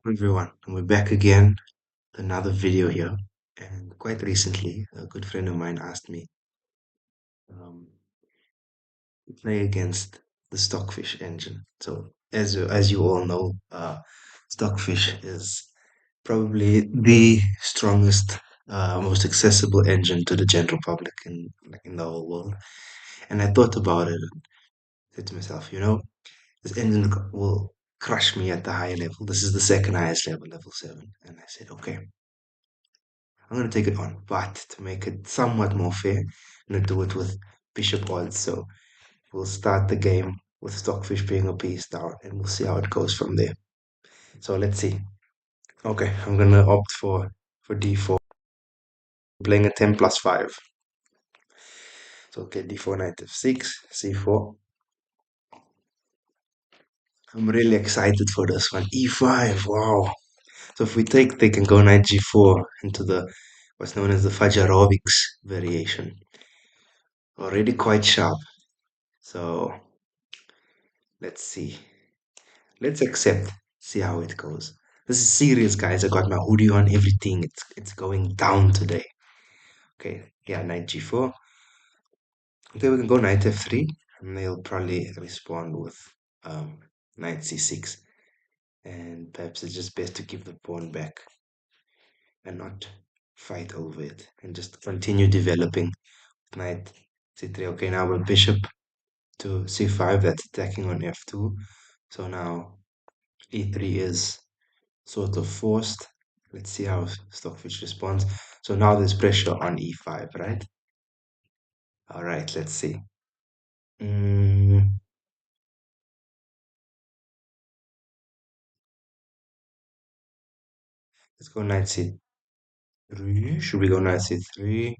Hello everyone, and we're back again with another video here. And quite recently, a good friend of mine asked me um, to play against the Stockfish engine. So, as you all know, Stockfish is probably the strongest, most accessible engine to the general public in the whole world. And I thought about it and said to myself, this engine will crush me at the higher level. This is the second highest level, level 7. And I said, okay, I'm going to take it on, but to make it somewhat more fair, I'm going to do it with bishop odds. So we'll start the game with Stockfish being a piece down, and we'll see how it goes from there. So let's see. Okay, I'm going to opt for d4, playing a 10 plus 5. So okay, d4 knight f6, c4. I'm really excited for this one. e5, wow. So if we take, they can go knight g4 into the what's known as the Fajarovics variation. Already quite sharp. So let's see. Let's accept, see how it goes. This is serious, guys. I got my hoodie on, everything. It's going down today. Okay, yeah, knight g4. Okay, we can go knight f3, and they'll probably respond with um, knight c6. And perhaps it's just best to give the pawn back and not fight over it, and just continue developing knight c3. Okay, now we're bishop to c5. That's attacking on f2. So now e3 is sort of forced. Let's see how Stockfish responds. So now there's pressure on e5, right? All right, let's see. Mm, let's go knight c3. Should we go knight c3?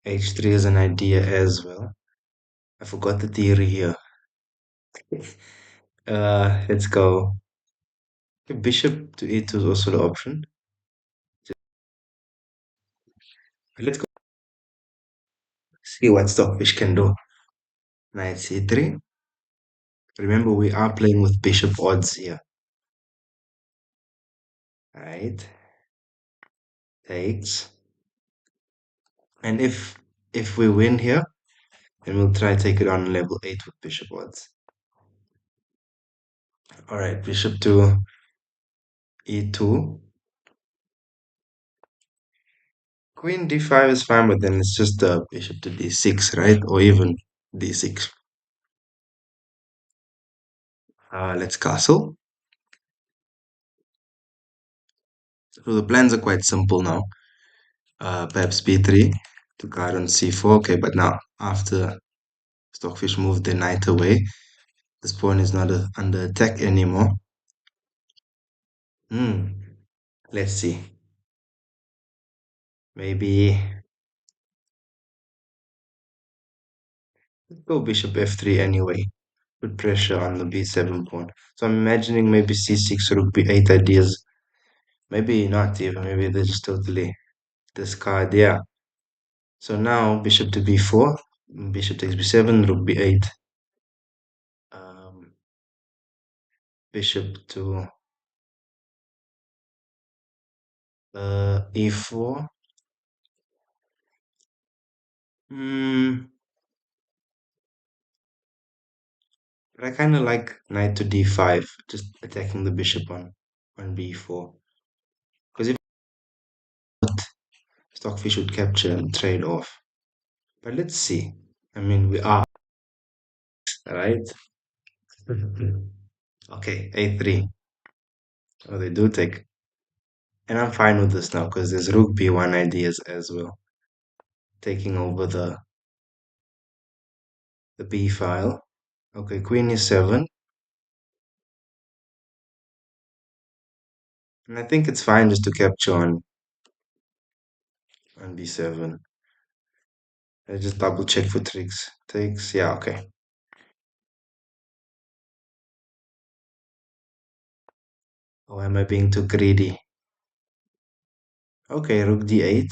h3 is an idea as well. I forgot the theory here. Let's go. Bishop to e2 is also the option. Let's go see what Stockfish can do. Knight c3. Remember, we are playing with bishop odds here. Right? Takes. And if we win here, and we'll try to take it on level 8 with bishop odds. Alright, bishop to e2. Queen d5 is fine, but then it's just bishop to d6, right? Or even d6. Let's castle. So the plans are quite simple now. Perhaps b3 to guard on c4. Okay, but now after Stockfish moved the knight away, this pawn is not under attack anymore. Let's see. Maybe let's go bishop f3 anyway. Put pressure on the b7 pawn. So I'm imagining maybe c6 rook b8 ideas. Maybe not even. Maybe they just totally discard. Yeah. So now bishop to b4, bishop takes b7, rook b8, um, bishop to e4. Hmm. But I kind of like knight to d5, just attacking the bishop on b4. Because if not, Stockfish would capture and trade off. But let's see. I mean, we are, right? Okay, a3. Oh, they do take. And I'm fine with this now because there's rook b1 ideas as well. Taking over the b file. Okay, queen e7. And I think it's fine just to capture on b7. I just double check for tricks. Takes, yeah, okay. Oh, am I being too greedy? Okay, rook d8.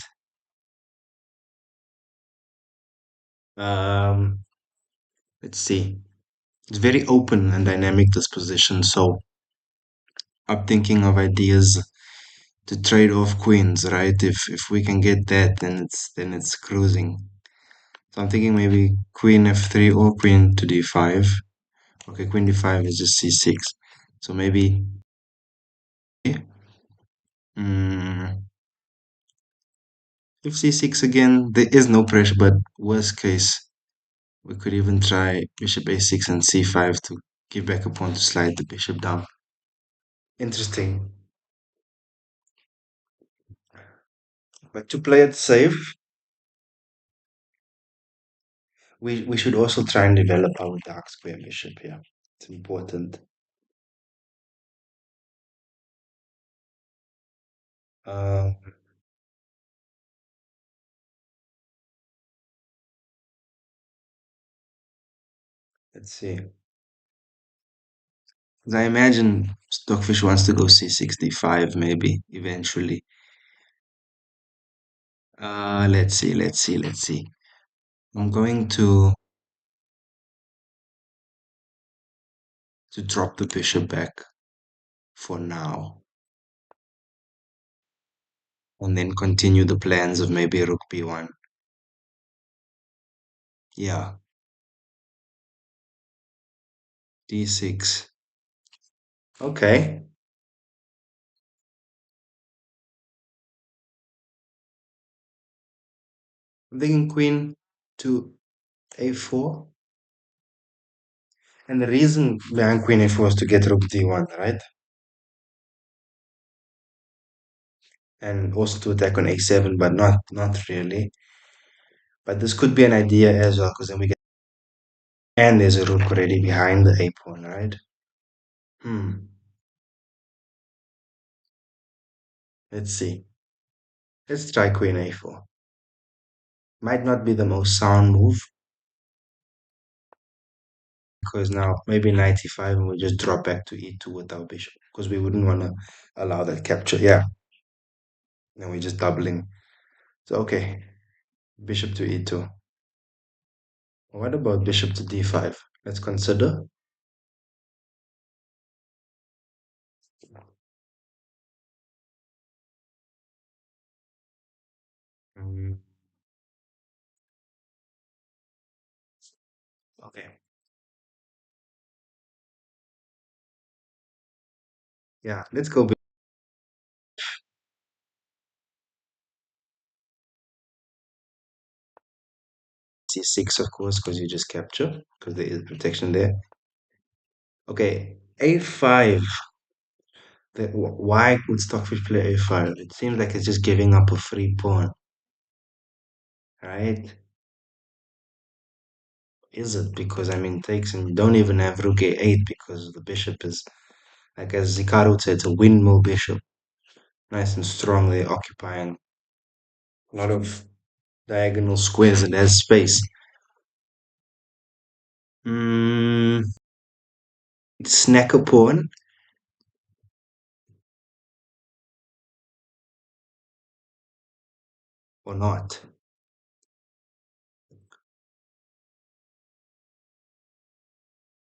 Um, let's see. It's very open and dynamic, this position, so I'm thinking of ideas to trade off queens, right? If we can get that, then it's cruising. So I'm thinking maybe queen f3 or queen to d5. Okay, queen d5 is just c6. So maybe mm, if c6 again, there is no pressure, but worst case, we could even try bishop a6 and c5 to give back a pawn to slide the bishop down. Interesting. But to play it safe, we should also try and develop our dark square bishop here. It's important. Um, let's see. 'Cause I imagine Stockfish wants to go c65 maybe eventually. Let's see. I'm going to drop the bishop back for now, and then continue the plans of maybe rook b1. Yeah, d6. Okay. I'm thinking queen to a4. And the reason behind queen a4 is to get rook d1, right? And also to attack on a7, but not really. But this could be an idea as well, because then we get and there's a rook already behind the a pawn, right? Hmm. Let's see. Let's try queen a4. Might not be the most sound move, because now maybe knight e5 and we just drop back to e2 with our bishop, because we wouldn't want to allow that capture. Yeah. Then we're just doubling. So okay, bishop to e2. What about bishop to d5? Let's consider. Mm, okay. Yeah, let's go c6, of course, because you just capture, because there is protection there. Okay, a5. Why would Stockfish play a5? It seems like it's just giving up a free pawn, right? Is it? Because I mean, takes and you don't even have rook a8 because the bishop is, like as Zikaru would say, it's a windmill bishop, nice and strong. They're occupying a lot of diagonal squares and has space. Mm, snack a pawn or not?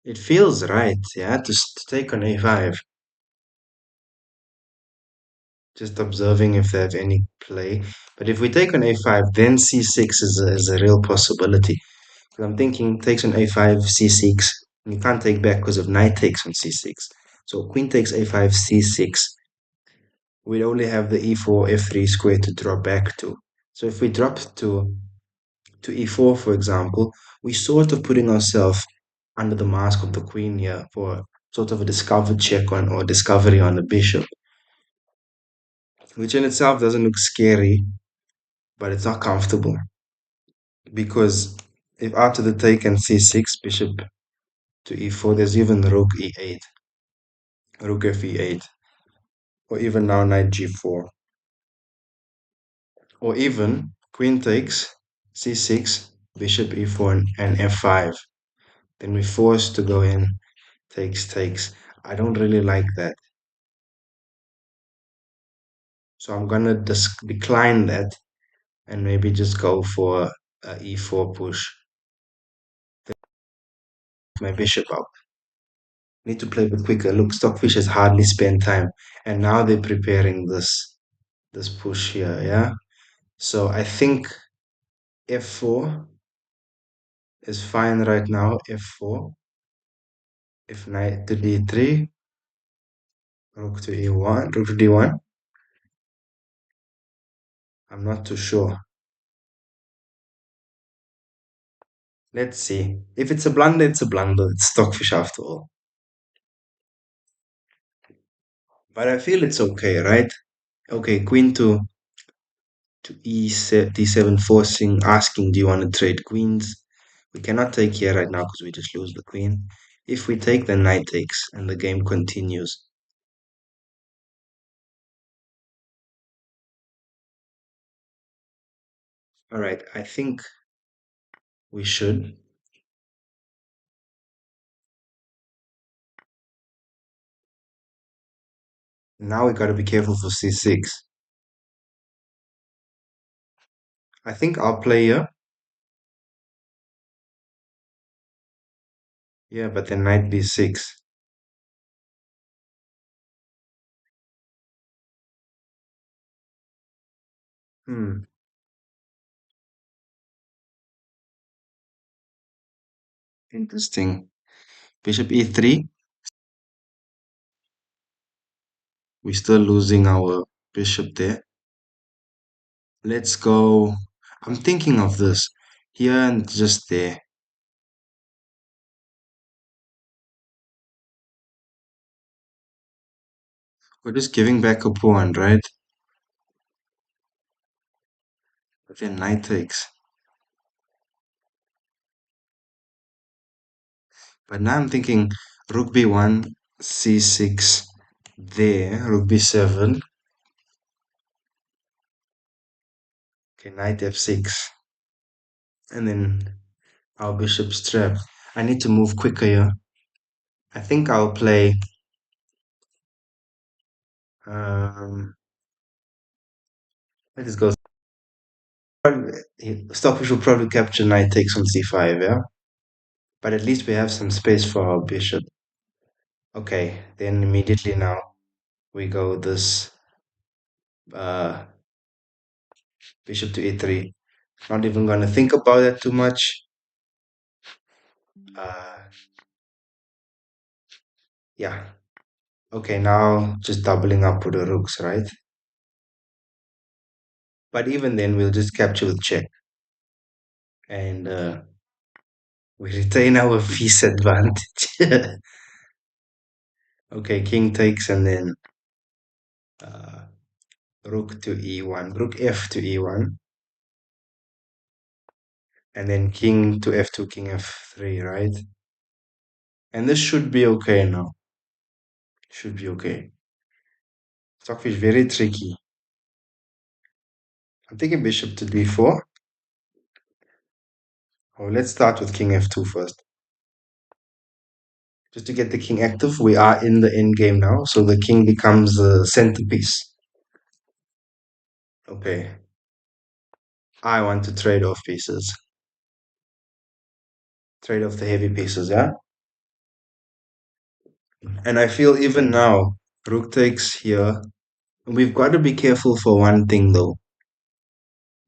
It feels right, yeah, to take on a5. Just observing if they have any play. But if we take on a5, then c6 is a real possibility. 'Cause I'm thinking takes on a5, c6. And you can't take back because of knight takes on c6. So queen takes a5, c6. We'd only have the e4, f3 square to drop back to. So if we drop to e4, for example, we sort of putting ourselves under the mask of the queen here for sort of a discovered check on or discovery on the bishop, which in itself doesn't look scary, but it's not comfortable because if after the take and c6, bishop to e4, there's even rook e8, rook fe8, or even now knight g4, or even queen takes c6, bishop e4, and f5. Then we're forced to go in, takes. I don't really like that. So I'm gonna decline that and maybe just go for a e4 push, my bishop up. Need to play a bit quicker. Look, Stockfish has hardly spent time, and now they're preparing this push here. Yeah. So I think f4 is fine right now. F4. If knight to d3, rook to e1, rook to d1. I'm not too sure. Let's see. If it's a blunder, it's a blunder. It's Stockfish after all. But I feel it's okay, right? Okay, queen to d7, forcing, asking, do you want to trade queens? We cannot take here right now because we just lose the queen. If we take, then knight takes, and the game continues. All right, I think we should. Now we got to be careful for c6. I think our player, yeah, but then knight b6. Hmm, interesting. Bishop e3. We're still losing our bishop there. Let's go. I'm thinking of this here and just there. We're just giving back a pawn, right? But then knight takes. But now I'm thinking rook b1, c6 there, rook b7. Okay, knight f6. And then our bishop's trapped. I need to move quicker here. I think I'll play. Um, let us go. Stockfish will probably capture knight takes on c5, yeah? But at least we have some space for our bishop. Okay, then immediately now we go this uh, bishop to e3. Not even gonna think about that too much. Uh, yeah. Okay, now just doubling up with the rooks, right? But even then, we'll just capture with check, and we retain our piece advantage. Okay, king takes, and then uh, rook to e1, rook f to e1, and then king to f2, king f3, right? And this should be okay now. Should be okay. Stockfish very tricky. I'm thinking bishop to d4. Oh, let's start with king f2 first. Just to get the king active, we are in the end game now, so the king becomes the centerpiece. Okay, I want to trade off pieces. Trade off the heavy pieces, yeah? And I feel even now, rook takes here. We've got to be careful for one thing though.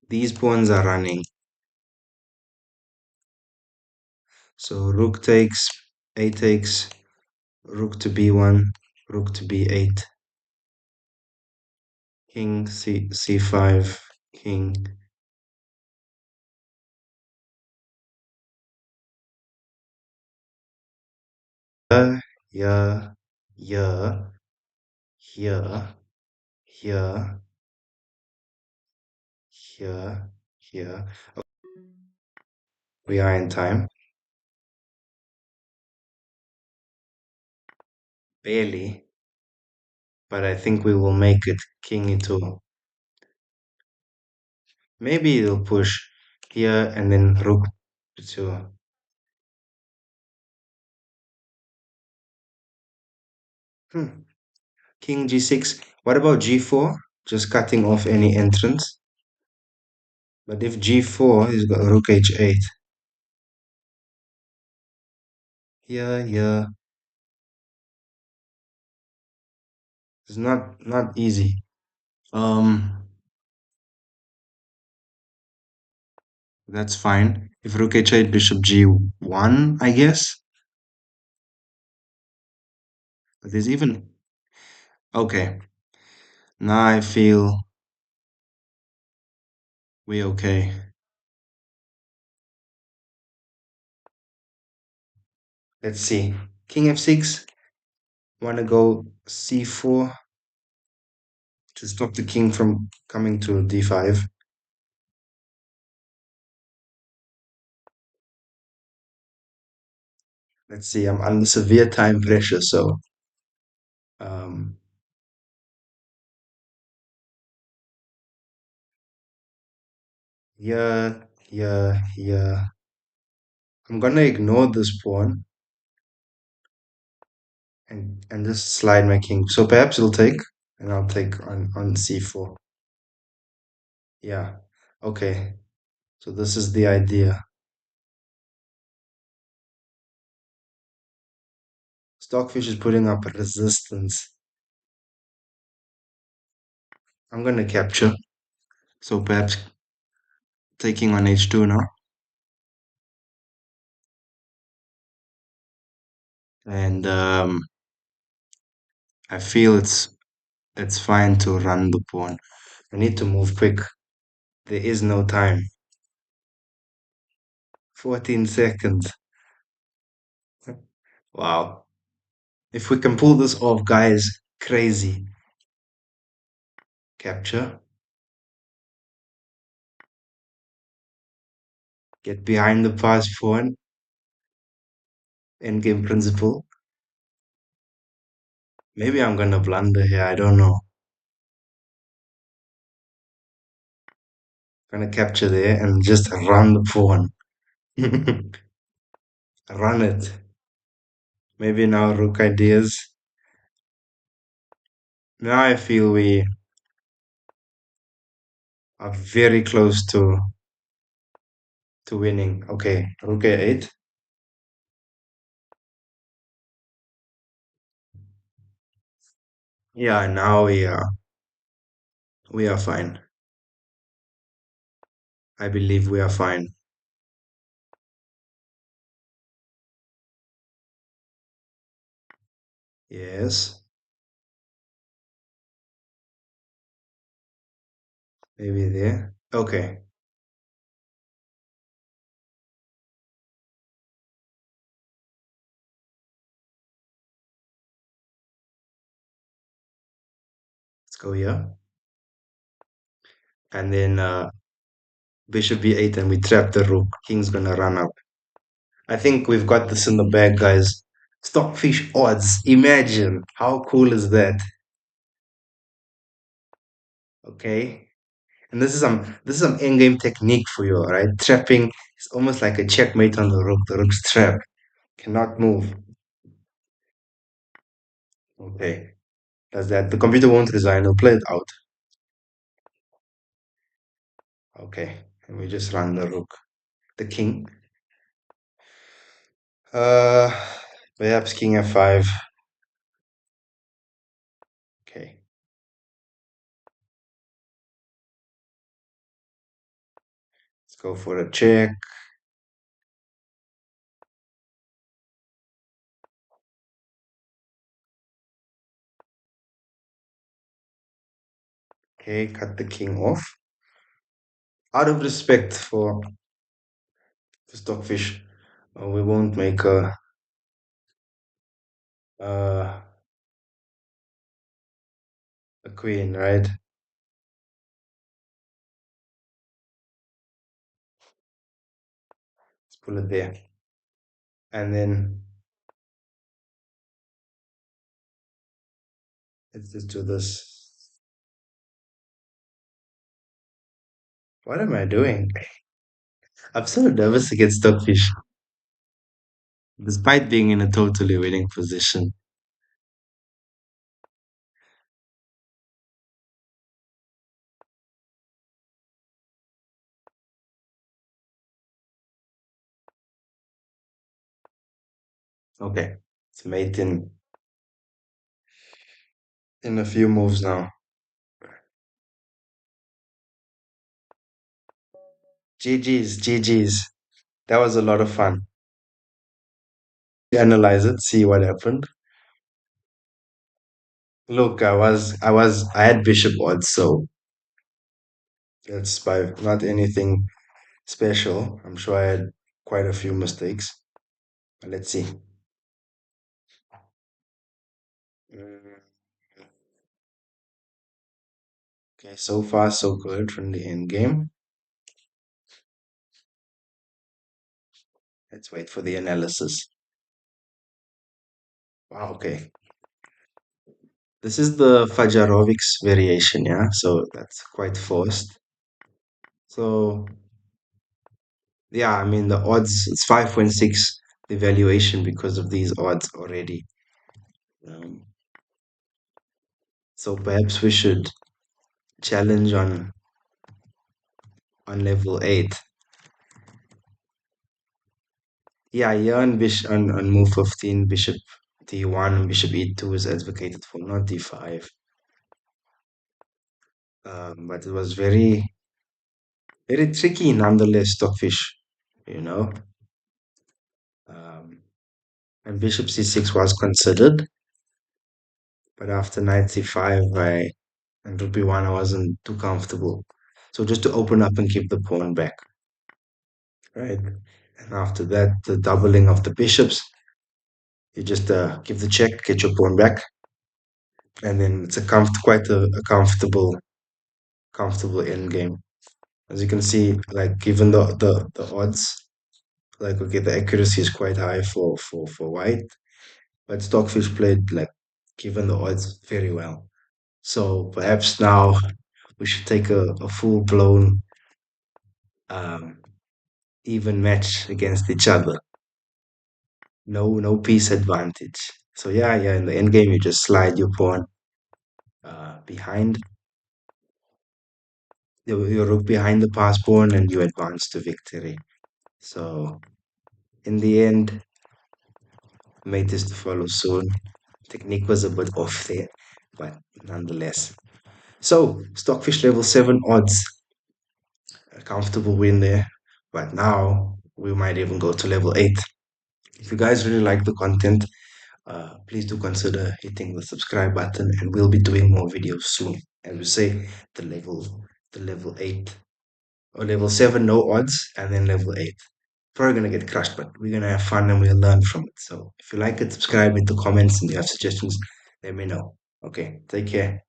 These pawns are running. So rook takes, a takes, rook to b1, rook to b8, king c5, king. Yeah, yeah, here, here, here, here. We are in time. Barely, but I think we will make it king e2. Maybe it'll push here and then rook to king g6. What about g4? Just cutting off any entrance. But if g4, he's got rook h8. Here, here. It's not easy. Um, that's fine. If Rook h8, Bishop g1, I guess. But there's even okay. Now I feel we okay. Let's see. King f6. Wanna go c4 to stop the king from coming to d5. Let's see. I'm under severe time pressure, so um, yeah, yeah. I'm gonna ignore this pawn and just slide my king. So perhaps it'll take, and I'll take on c4. Yeah. Okay. So this is the idea. Stockfish is putting up a resistance. I'm gonna capture. So perhaps taking on h2 now. And I feel it's fine to run the pawn. I need to move quick. There is no time. 14 seconds. Wow. If we can pull this off, guys, crazy. Capture. Get behind the pass pawn. Endgame principle. Maybe I'm gonna blunder here. I don't know. Gonna capture there and just run the pawn. Run it. Maybe now rook ideas. Now I feel we are very close to winning. Okay, rook a8. Yeah, now we are fine. I believe we are fine. Yes, maybe there. Okay, let's go here. And then bishop b8 and we trap the rook. King's gonna run up. I think we've got this in the bag, guys. Stockfish odds. Imagine how cool is that? Okay. And this is some in-game technique for you, right? Trapping is almost like a checkmate on the rook. The rook's trapped. Cannot move. Okay. Does that the computer won't resign, it'll play it out. Okay. And we just run the rook. The king. Uh perhaps king f5. Okay. Let's go for a check. Okay, cut the king off. Out of respect for the stockfish, we won't make uh, a queen, right? Let's pull it there. And then let's just do this. What am I doing? I'm so nervous against stockfish, despite being in a totally winning position. Okay, it's mate in. in a few moves now. GG's, GG's. That was a lot of fun. Analyze it, see what happened. Look, I had bishop odds, so that's by not anything special. I'm sure I had quite a few mistakes. But let's see. Mm, Okay, so far so good from the end game. Let's wait for the analysis. Wow, okay. This is the Fajarovic's variation, yeah? So that's quite forced. So, yeah, I mean, the odds, it's 5.6, the valuation because of these odds already. Um, so perhaps we should challenge on level 8. Yeah, here on move 15, bishop d1 and bishop e2 is advocated for, not d5. But it was very tricky nonetheless, Stockfish, you know. Um, and bishop c6 was considered, but after knight c5 and rook b1, I wasn't too comfortable. So just to open up and keep the pawn back, right? And after that, the doubling of the bishops, you just give the check, get your pawn back, and then it's quite a comfortable end game. As you can see, like given the odds, like okay, the accuracy is quite high for white, but Stockfish played like given the odds very well. So perhaps now we should take a full blown um, even match against each other. No piece advantage. So yeah, in the end game you just slide your pawn behind your rook behind the pass pawn and you advance to victory. So in the end, mate is to follow soon. Technique was a bit off there, but nonetheless. So Stockfish level 7 odds, a comfortable win there. But now we might even go to level 8. If you guys really like the content, please do consider hitting the subscribe button, and we'll be doing more videos soon. As we say, the level 8 or level 7 no odds, and then level 8. Probably gonna get crushed, but we're gonna have fun and we'll learn from it. So if you like it, subscribe, in the comments, and you have suggestions, let me know. Okay, take care.